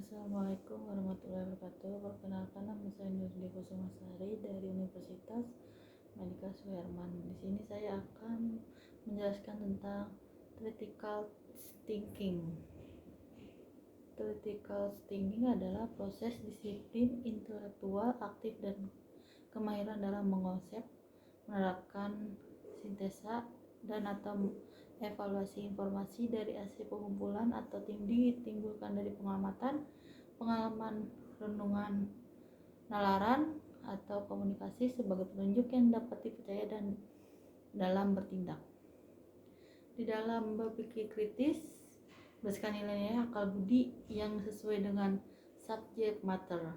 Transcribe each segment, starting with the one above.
Assalamualaikum warahmatullahi wabarakatuh. Perkenalkan, nama saya Nurdi Kusumasari dari Universitas Medika Suherman. Di sini saya akan menjelaskan tentang critical thinking. Critical thinking adalah proses disiplin intelektual aktif dan kemahiran dalam mengonsep, menerapkan sintesa dan atau evaluasi informasi dari hasil pengumpulan atau ditimbulkan dari pengalaman, renungan, nalaran, atau komunikasi sebagai petunjuk yang dapat dipercaya dan dalam bertindak. Di dalam berpikir kritis, berdasarkan nilai akal budi yang sesuai dengan subject matter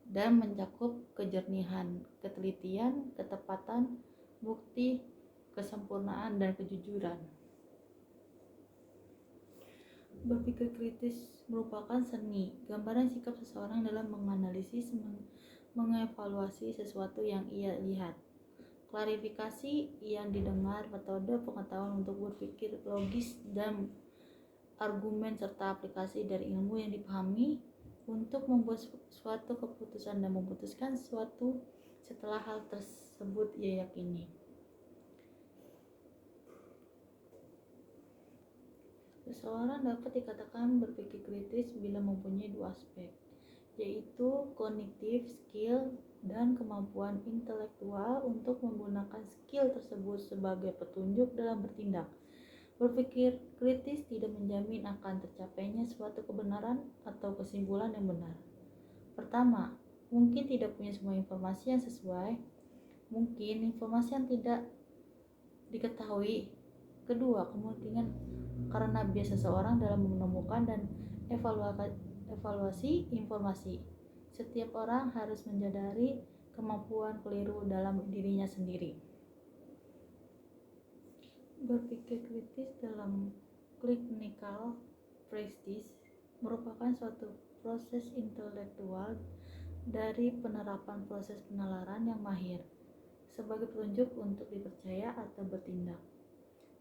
dan mencakup kejernihan, ketelitian, ketepatan, bukti, kesempurnaan, dan kejujuran. Berpikir kritis merupakan seni, gambaran sikap seseorang dalam menganalisis, mengevaluasi sesuatu yang ia lihat. Klarifikasi yang didengar, metode pengetahuan untuk berpikir logis dan argumen serta aplikasi dari ilmu yang dipahami untuk membuat suatu keputusan dan memutuskan sesuatu setelah hal tersebut ia yakini. Seseorang dapat dikatakan berpikir kritis bila mempunyai dua aspek, yaitu kognitif skill dan kemampuan intelektual untuk menggunakan skill tersebut sebagai petunjuk dalam bertindak. Berpikir kritis tidak menjamin akan tercapainya suatu kebenaran atau kesimpulan yang benar. Pertama, mungkin tidak punya semua informasi yang sesuai, mungkin informasi yang tidak diketahui. Kedua, kemungkinan karena bias seseorang dalam menemukan dan evaluasi informasi. Setiap orang harus menyadari kemampuan keliru dalam dirinya sendiri. Berpikir kritis dalam clinical practice merupakan suatu proses intelektual dari penerapan proses penalaran yang mahir sebagai petunjuk untuk dipercaya atau bertindak.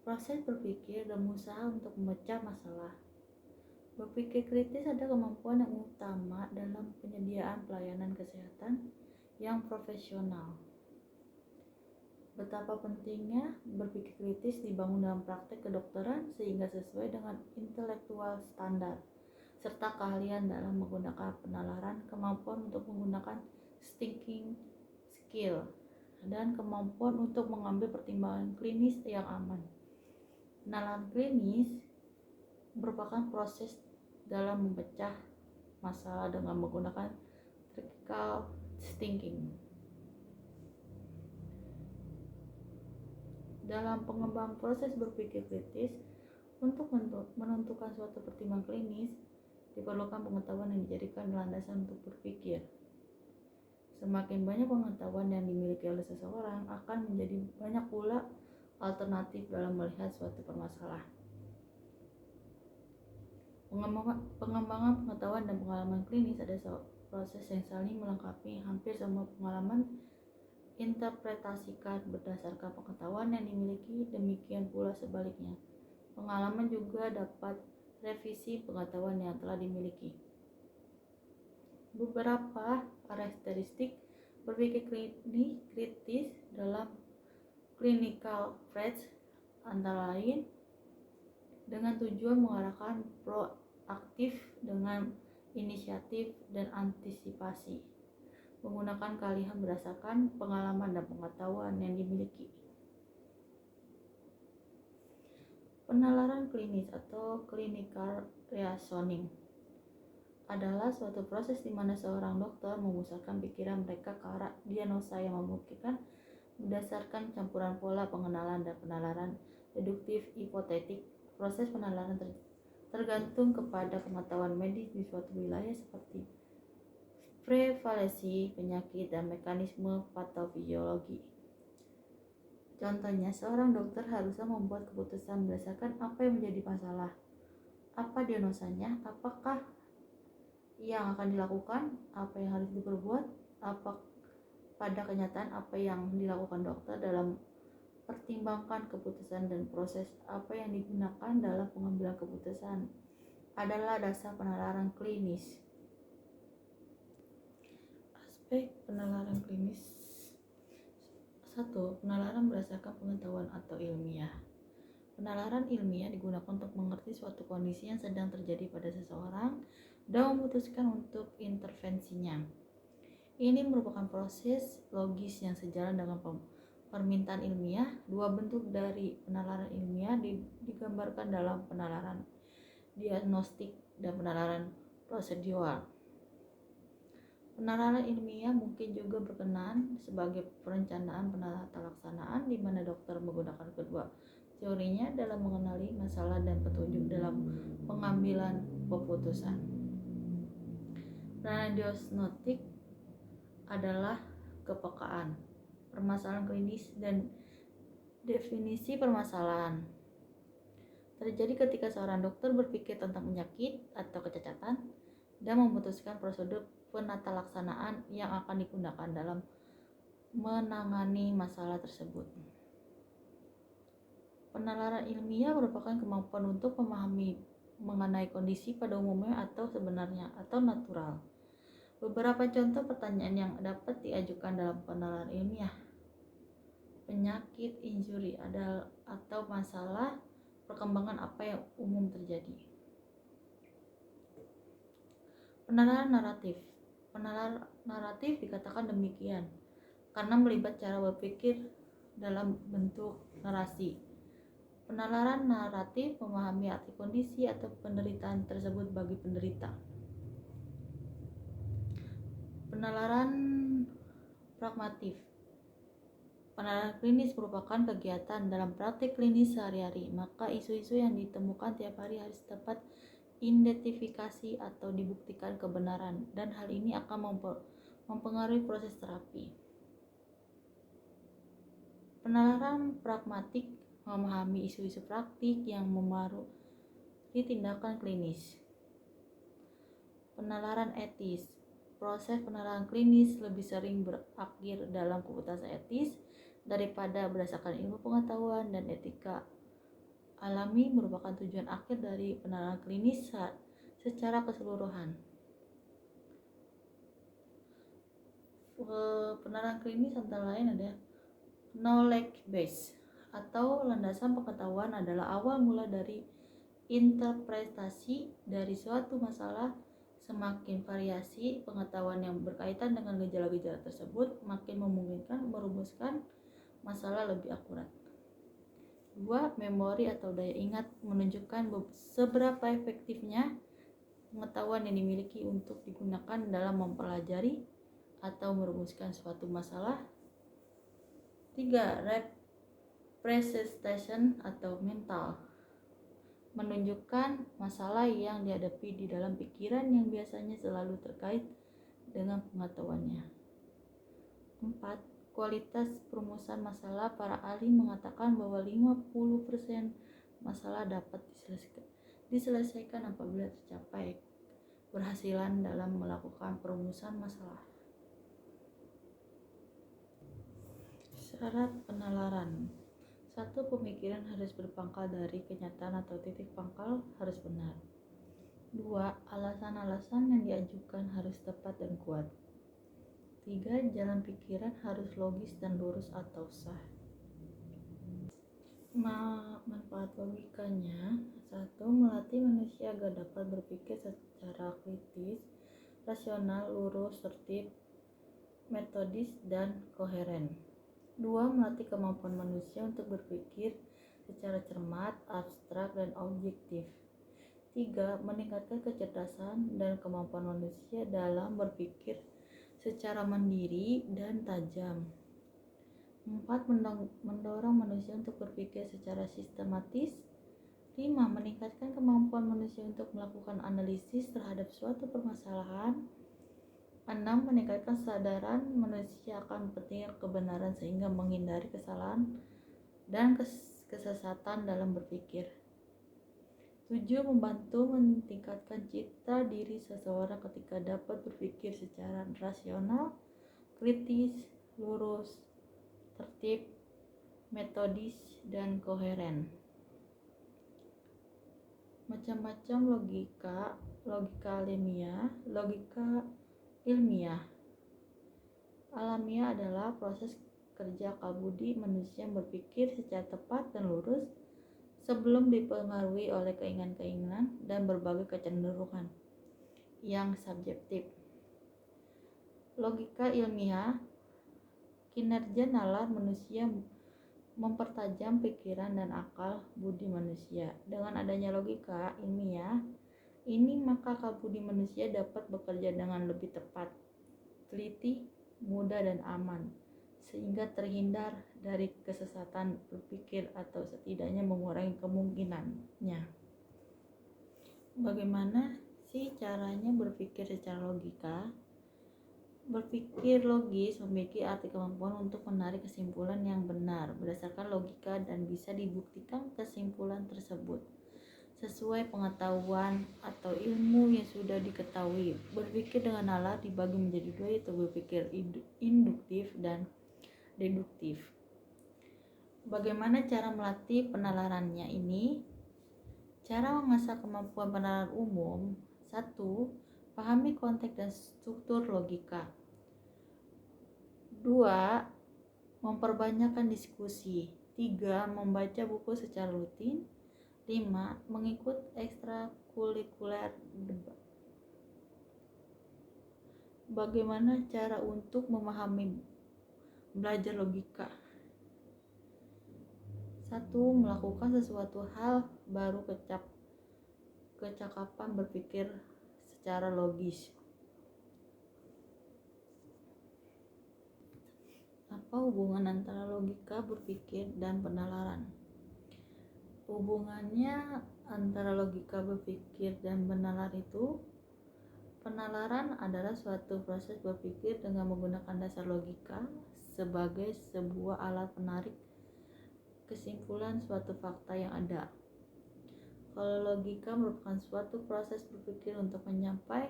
Proses berpikir dan usaha untuk memecah masalah. Berpikir kritis adalah kemampuan yang utama dalam penyediaan pelayanan kesehatan yang profesional. Betapa pentingnya berpikir kritis dibangun dalam praktek kedokteran sehingga sesuai dengan intelektual standar, serta keahlian dalam menggunakan penalaran, kemampuan untuk menggunakan thinking skill, dan kemampuan untuk mengambil pertimbangan klinis yang aman. Penalaran klinis merupakan proses dalam memecah masalah dengan menggunakan critical thinking. Dalam pengembangan proses berpikir kritis, untuk menentukan suatu pertimbangan klinis, diperlukan pengetahuan yang dijadikan landasan untuk berpikir. Semakin banyak pengetahuan yang dimiliki oleh seseorang, akan menjadi banyak pula alternatif dalam melihat suatu permasalahan. Pengembangan pengetahuan dan pengalaman klinis adalah proses yang saling melengkapi. Hampir semua pengalaman interpretasikan berdasarkan pengetahuan yang dimiliki, demikian pula sebaliknya. Pengalaman juga dapat revisi pengetahuan yang telah dimiliki. Beberapa karakteristik berpikir kritis dalam clinical practice antara lain dengan tujuan mengarahkan proaktif dengan inisiatif dan antisipasi, menggunakan keahlian berdasarkan pengalaman dan pengetahuan yang dimiliki. Penalaran klinis atau clinical reasoning adalah suatu proses di mana seorang dokter memusatkan pikiran mereka ke arah diagnosa yang memungkinkan berdasarkan campuran pola pengenalan dan penalaran deduktif hipotetik. Proses penalaran tergantung kepada pengetahuan medis di suatu wilayah seperti prevalensi penyakit dan mekanisme patofisiologi. Contohnya, seorang dokter harusnya membuat keputusan berdasarkan apa yang menjadi masalah, apa diagnosanya, apakah yang akan dilakukan, apa yang harus diperbuat, apa pada kenyataan apa yang dilakukan dokter dalam pertimbangkan keputusan dan proses apa yang digunakan dalam pengambilan keputusan, adalah dasar penalaran klinis. Aspek penalaran klinis. 1. Penalaran berdasarkan pengetahuan atau ilmiah. Penalaran ilmiah digunakan untuk mengerti suatu kondisi yang sedang terjadi pada seseorang dan memutuskan untuk intervensinya. Ini merupakan proses logis yang sejalan dengan permintaan ilmiah. Dua bentuk dari penalaran ilmiah digambarkan dalam penalaran diagnostik dan penalaran prosedural. Penalaran ilmiah mungkin juga berkenan sebagai perencanaan penata-laksanaan di mana dokter menggunakan kedua teorinya dalam mengenali masalah dan petunjuk dalam pengambilan keputusan. Penalaran diagnostik adalah kepekaan permasalahan klinis dan definisi permasalahan. Terjadi ketika seorang dokter berpikir tentang penyakit atau kecacatan dan memutuskan prosedur penata-laksanaan yang akan digunakan dalam menangani masalah tersebut. Penalaran ilmiah merupakan kemampuan untuk memahami mengenai kondisi pada umumnya atau sebenarnya atau natural. Beberapa contoh pertanyaan yang dapat diajukan dalam penalaran ilmiah. Penyakit, injury atau masalah perkembangan apa yang umum terjadi. Penalaran naratif. Penalaran naratif dikatakan demikian karena melibat cara berpikir dalam bentuk narasi. Penalaran naratif memahami arti kondisi atau penderitaan tersebut bagi penderita. Penalaran pragmatif. Penalaran klinis merupakan kegiatan dalam praktik klinis sehari-hari, maka isu-isu yang ditemukan tiap hari harus dapat identifikasi atau dibuktikan kebenaran, dan hal ini akan mempengaruhi proses terapi. Penalaran pragmatik memahami isu-isu praktik yang memengaruhi tindakan klinis. Penalaran etis. Proses penalaran klinis lebih sering berakhir dalam keputusan etis daripada berdasarkan ilmu pengetahuan, dan etika alami merupakan tujuan akhir dari penalaran klinis secara keseluruhan. Penalaran klinis antara lain ada knowledge base atau landasan pengetahuan adalah awal mula dari interpretasi dari suatu masalah. Semakin variasi pengetahuan yang berkaitan dengan gejala-gejala tersebut, makin memungkinkan merumuskan masalah lebih akurat. 2. Memori atau daya ingat menunjukkan seberapa efektifnya pengetahuan yang dimiliki untuk digunakan dalam mempelajari atau merumuskan suatu masalah. 3. Representation atau mental menunjukkan masalah yang dihadapi di dalam pikiran yang biasanya selalu terkait dengan pengetahuannya. 4. Kualitas perumusan masalah. Para ahli mengatakan bahwa 50% masalah dapat diselesaikan apabila tercapai keberhasilan dalam melakukan perumusan masalah. Syarat penalaran. 1. Pemikiran harus berpangkal dari kenyataan atau titik pangkal harus benar. 2. Alasan-alasan yang diajukan harus tepat dan kuat. 3. Jalan pikiran harus logis dan lurus atau sah. Manfaat logikanya. 1. Melatih manusia agar dapat berpikir secara kritis, rasional, lurus, tertib, metodis, dan koheren. 2. Melatih kemampuan manusia untuk berpikir secara cermat, abstrak, dan objektif. 3. Meningkatkan kecerdasan dan kemampuan manusia dalam berpikir secara mandiri dan tajam. 4. Mendorong manusia untuk berpikir secara sistematis. 5. Meningkatkan kemampuan manusia untuk melakukan analisis terhadap suatu permasalahan. 6. Meningkatkan kesadaran manusia akan pentingnya kebenaran sehingga menghindari kesalahan dan kesesatan dalam berpikir. 7. Membantu meningkatkan citra diri seseorang ketika dapat berpikir secara rasional, kritis, lurus, tertib, metodis, dan koheren. Macam-macam logika alamiah, logika ilmiah. Alamiah adalah proses kerja akal budi manusia yang berpikir secara tepat dan lurus sebelum dipengaruhi oleh keinginan-keinginan dan berbagai kecenderungan yang subjektif. Logika ilmiah, kinerja nalar manusia mempertajam pikiran dan akal budi manusia. Dengan adanya logika ilmiah ini, maka akal budi manusia dapat bekerja dengan lebih tepat, teliti, mudah, dan aman, sehingga terhindar dari kesesatan berpikir atau setidaknya mengurangi kemungkinannya. Bagaimana sih caranya berpikir secara logika? Berpikir logis memiliki arti kemampuan untuk menarik kesimpulan yang benar berdasarkan logika dan bisa dibuktikan kesimpulan tersebut sesuai pengetahuan atau ilmu yang sudah diketahui. Berpikir dengan nalar dibagi menjadi dua, yaitu berpikir induktif dan deduktif. Bagaimana cara melatih penalarannya ini? Cara mengasah kemampuan penalaran umum: 1. Pahami konteks dan struktur logika. 2. Memperbanyakkan diskusi. 3. Membaca buku secara rutin. 5. Mengikut ekstrakurikuler debat. Bagaimana cara untuk memahami belajar logika? 1. Melakukan sesuatu hal baru, kecakapan berpikir secara logis. Apa hubungan antara logika berpikir dan penalaran? Hubungannya antara logika berpikir dan penalar itu, penalaran adalah suatu proses berpikir dengan menggunakan dasar logika sebagai sebuah alat penarik kesimpulan suatu fakta yang ada. Kalau logika merupakan suatu proses berpikir untuk mencapai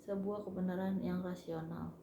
sebuah kebenaran yang rasional.